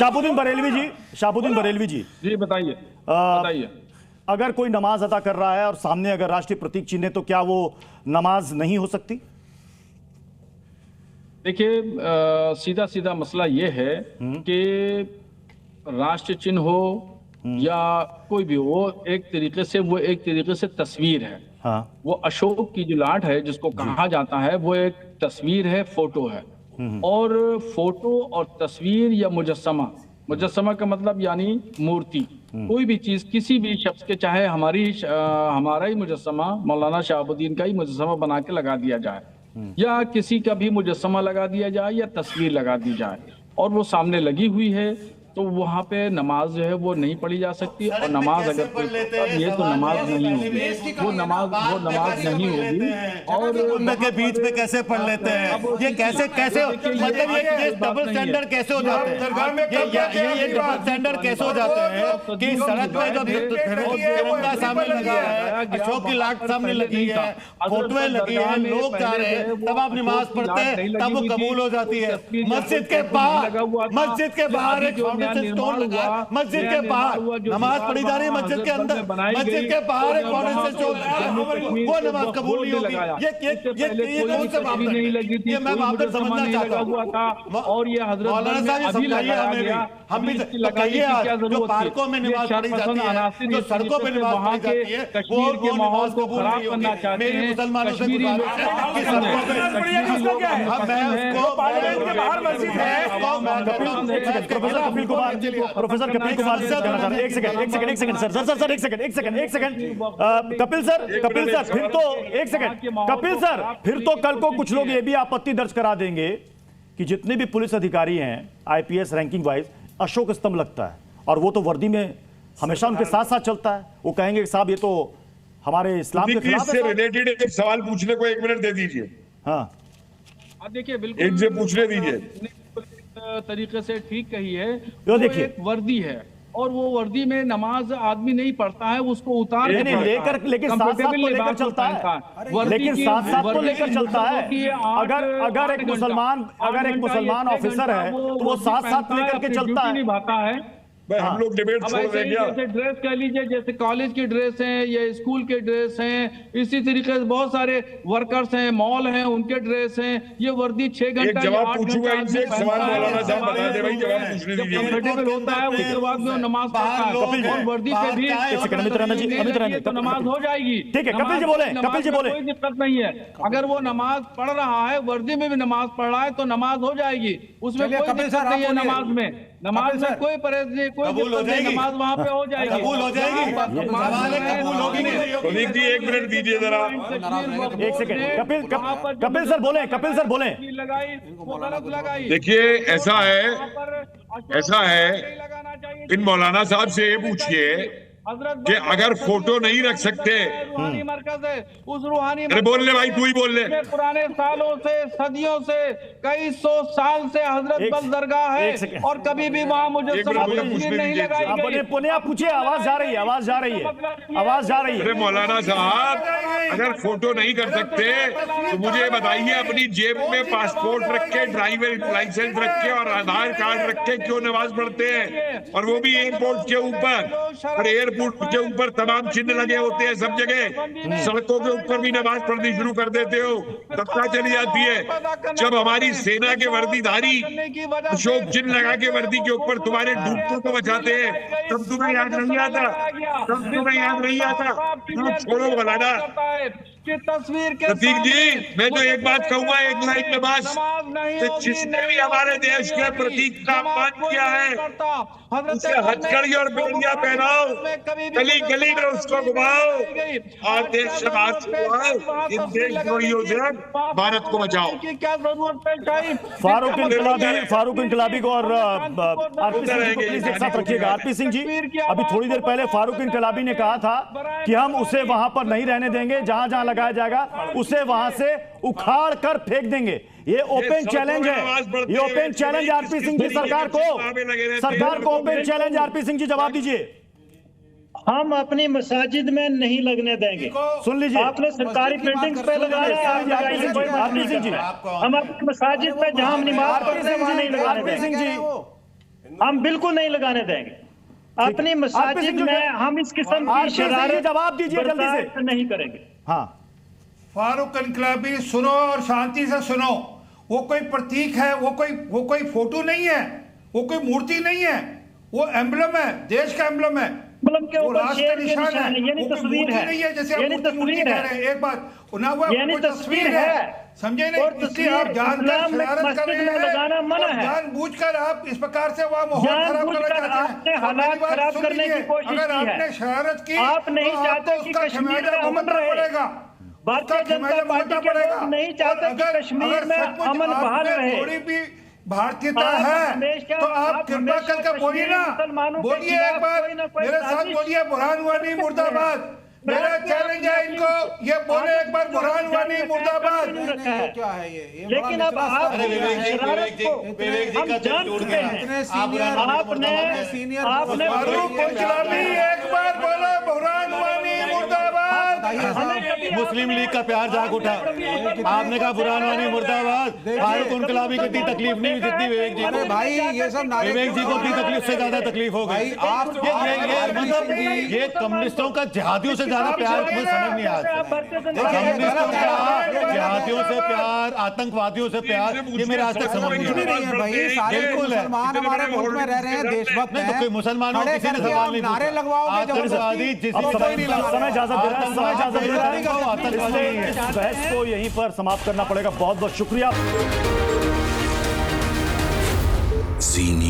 शाहबुद्दीन बरेलवी जी जी बताइए। अगर कोई नमाज अदा कर रहा है और सामने अगर राष्ट्रीय प्रतीक चिन्ह है तो क्या वो नमाज नहीं हो सकती? देखिए सीधा सीधा मसला ये है कि राष्ट्र चिन्ह हो या कोई भी हो, एक तरीके से तस्वीर है। हाँ। वो अशोक की जो लाट है जिसको कहा जाता है वो एक तस्वीर है, फोटो है। और फोटो और तस्वीर या मुजस्समा का मतलब यानी मूर्ति, कोई भी चीज किसी भी शख्स के, चाहे हमारा ही मुजस्समा, मौलाना शहाबुद्दीन का ही मुजस्समा बना के लगा दिया जाए या किसी का भी मुजस्समा लगा दिया जाए या तस्वीर लगा दी जाए और वो सामने लगी हुई है, तो वहाँ पे नमाज जो है वो नहीं पढ़ी जा सकती। और नमाज अगर कोई पढ़ता भी है तो नमाज नहीं होगी, वो नमाज नहीं होगी। और के बीच में कैसे पढ़ लेते हैं? ये कैसे मतलब ये डबल स्टैंडर्ड कैसे हो जाते हैं? ये डबल स्टैंडर्ड कैसे हो जाते हैं कि सड़क पे जब तिरंगा सामने लगा है, अशोक की लाट सामने लगी है, फोटोएं लगी है, लोग जा रहे हैं, तब आप नमाज पढ़ते हैं, तब वो कबूल हो जाती है। मस्जिद के बाहर एक स्टोन लगा, मस्जिद के बाहर नमाज पढ़ी जा रही है, मस्जिद के अंदर, मस्जिद के बाहर एक फाउंडेशन स्टोन लगा, वो नमाज कबूल नहीं होगी। ये कौन से मामला नहीं लगी थी? मैं आपसे समझना चाहता हूं। और ये हजरत मौलाना साहब समझाइए हम भी बताइए, जो पार्कों में नमाज पढ़ी जाती है, जो सड़कों पे नमाज पढ़ी जाती है, कश्मीर के माहौल को खराब करना चाहते हैं। मुसलमानों से गुजारिश है कि सड़कों पे मैं उसको पार्लियामेंट के बाहर मस्जिद है। प्रोफेसर कपिल कुमार से कहना चाहता हूं, एक सेकंड सर, एक सेकंड कपिल सर, फिर तो एक सेकंड कपिल सर, फिर तो कल को कुछ लोग ये भी आपत्ति दर्ज करा देंगे कि जितने भी पुलिस अधिकारी हैं आईपीएस रैंकिंग वाइज अशोक स्तंभ लगता है और वो तो वर्दी में हमेशा उनके साथ साथ चलता है, वो कहेंगे कि साहब ये तो हमारे इस्लाम के खिलाफ है। इससे रिलेटेड एक सवाल पूछने को 1 मिनट दे दीजिए। हाँ देखिए बिल्कुल एक से पूछने दीजिए। तरीके से ठीक कही है। तो देखिए एक वर्दी है और वो वर्दी में नमाज आदमी नहीं पढ़ता है, उसको उतार लेकिन साथ साथ तो लेकर चलता है, लेकिन साथ साथ तो लेकर चलता है। अगर एक मुसलमान ऑफिसर है तो वो साथ साथ लेकर के चलता है। निभाता है। हम लोग डिबेट छोड़ देंगे। जैसे ड्रेस कह लीजिए, जैसे कॉलेज की ड्रेस हैं या स्कूल के ड्रेस हैं, इसी तरीके से बहुत सारे वर्कर्स हैं, मॉल हैं, उनके ड्रेस हैं। ये वर्दी 6 घंटा जवाब पूछूंगा इनसे, एक सवाल मौलाना साहब बता दे भाई, जवाब पूछने दीजिए। कंफर्टेबल होता है उसके बाद में नमाज पढ़ता है और वर्दी पे भी तो नमाज हो जाएगी। ठीक है कपिल जी बोले, कोई दिक्कत नहीं है। अगर वो नमाज पढ़ रहा है, वर्दी में भी नमाज पढ़ रहा है तो नमाज हो जाएगी, उसमें कोई दिक्कत नहीं है। नमाज में कोई परहेज नहीं, कोई दिक्कत नहीं, नमाज वहाँ पे हो जाएगी, कबूल हो जाएगी। सवाल है कबूल होगी नहीं। प्रदीप जी 1 मिनट दीजिए जरा। एक सेकंड कपिल सर बोले। देखिए ऐसा है इन मौलाना साहब से ये पूछिए कि अगर फोटो नहीं रख सकते, रूहानी मरकज है, उस रूहानी अरे बोल ले भाई, तू ही बोल ले। पुराने सालों से, सदियों से, कई 100 साल से हजरत बल दरगाह है और कभी भी वहाँ मुझे नहीं लगाई गई। पुनः पूछिए, आवाज जा रही है। अरे मौलाना साहब अगर फोटो नहीं कर सकते तो मुझे बताइए, अपनी जेब में पासपोर्ट रख के, ड्राइवर लाइसेंस रख के और आधार कार्ड रख के क्यों नमाज पढ़ते हैं? और वो भी एयरपोर्ट के ऊपर, और एयरपोर्ट के ऊपर तमाम चिन्ह लगे होते हैं सब जगह, सड़कों के ऊपर भी नमाज पढ़नी शुरू कर देते हो, तब पता चली जाती है। जब हमारी सेना के वर्दीधारी अशोक चिन्ह लगा के वर्दी के ऊपर तुम्हारे डूबते को बचाते हैं, तब तुम्हें याद नहीं आता। छोड़ो मौलाना की तस्वीर के प्रतीक जी, मैं तो एक बात कहूंगा एक लाइन में बस, जिसने भी हमारे देश के प्रतीक का अपमान किया है उसे हथकड़ी और बेड़िया पहनाओ, गली गली में उसको घुमाओ और देश समाज को इन देशद्रोहियों से भारत को बचाओ। क्या जरूरत है? फारूक इनकलाबी को और आरपी सिंह को प्लीज एक साथ रखिएगा। आरपी सिंह जी, अभी थोड़ी देर पहले फारूक इनकलाबी ने कहा था कि हम उसे वहां पर नहीं रहने देंगे, जहां जहां लगाया जाएगा उसे वहां से उखाड़ कर फेंक देंगे। ये ओपन चैलेंज है, ये open challenge RP Singh ji सरकार को open challenge. RP Singh ji जवाब दीजिए। हम अपनी मसाजिद में नहीं लगने देंगे। सुन लीजिए, आपने सरकारी बिल्डिंग्स पे लगाया, आरपी सिंह जी, हम अपनी मसाजिद में जहां हम नमाज पढ़ते हैं वहां नहीं लगाने देंगे। हम बिल्कुल नहीं लगाने देंगे। अपनी मसाजिद में हम इस किस्म की शरारत जवाब दीजिए जल्दी से। बर्दाश्त नहीं करेंगे। हाँ फारूक इनकलाबी, सुनो और शांति से सुनो। वो कोई प्रतीक है, वो कोई फोटो नहीं है, वो कोई मूर्ति नहीं है, वो एम्बलम है, देश का एम्बलम है, एम्बलम के वो ऊपर राष्ट्र शेर के निशान निशान है, यानी वो कोई तस्वीर मूर्ति है, नहीं है जैसे आप यानी मूर्ति तस्वीर कह है। रहे हैं। एक बात ना हुआ, यानी कोई तस्वीर तस्वीर है, है। समझे और नहीं? इसलिए आप तस्वीर जानकर इस्लाम में शरारत कर मस्जिद रहे में हैं लगाना मना और है। जानबूझकर आप इस प्रकार से वहाँ माहौल खराब करना जानबूझकर चाहते आपने हैं। हालात मेरी बात खराब सुन करने की लीजिए, कोशिश अगर की है। आपने शरारत की आप नहीं तो चाहते आपको कि उसका कश्मीर खमियाजा में अमन भुगतना रहे। पड़ेगा। भारतीय जनता पार्टी के लोग नहीं चाहते कि कश्मीर में अमन बहाल रहे। थोड़ी भी भारतीयता आप है हमेशा- तो आप आप कृपा हमेशा करके बोलिए ना, मुसलमानों के बोलिए खिलाफ एक बार कोई ना कोई मेरे साथ साजिश बोलिए बुरहान वानी मुर्दाबाद। मेरा चैलेंज है इनको, ये बोले एक बार बुरहान वानी मुर्दाबाद। क्या है ये लेकिन अब आप अरे विवेक जी हम का जान टूट चुके गया। हैं। आपने फारूक इनकलाबी एक बार बोले बुरहान वानी मुर्दाबाद। मुस्लिम लीग का प्यार जाग उठा। आपने कहा बुरहान वानी मुर्दाबाद। फारूक इनकलाबी को इतनी तकलीफ नहीं हुई जितनी विवेक जी अरे को। भाई ये सब नारे विवेक जी को इतनी तकलीफ से ज्यादा तकलीफ हो गई। भाई आप मतलब ये कम्युनिस्टों का जिहादियों से ज्यादा प्यार मुझे समझ नहीं आता। कम्युनिस्टों का जिहादियों से प्यार, आतंकवादियों से प्यार, ये मेरे आज तक समझ नहीं नहीं है भाई, आया। सारे बिल्कुल है। मुसलमान हमारे मुल्क में रह रहे हैं, देशभक्त नहीं तो कोई हैं। मुसलमानों खड़े किसी ने करके सवाल आप नहीं नारे पूछा। लगवाओगे आतंकवादी जबरदस्ती। जिस कोई नहीं लगा। समय इजाजत दे रहा है, समय इजाजत दे रहा है। आतंकवादी इसलिए नहीं है। इस बहस को यहीं पर समाप्त करना पड़ेगा। बहुत बहुत शुक्रिया। सी न्यूज़।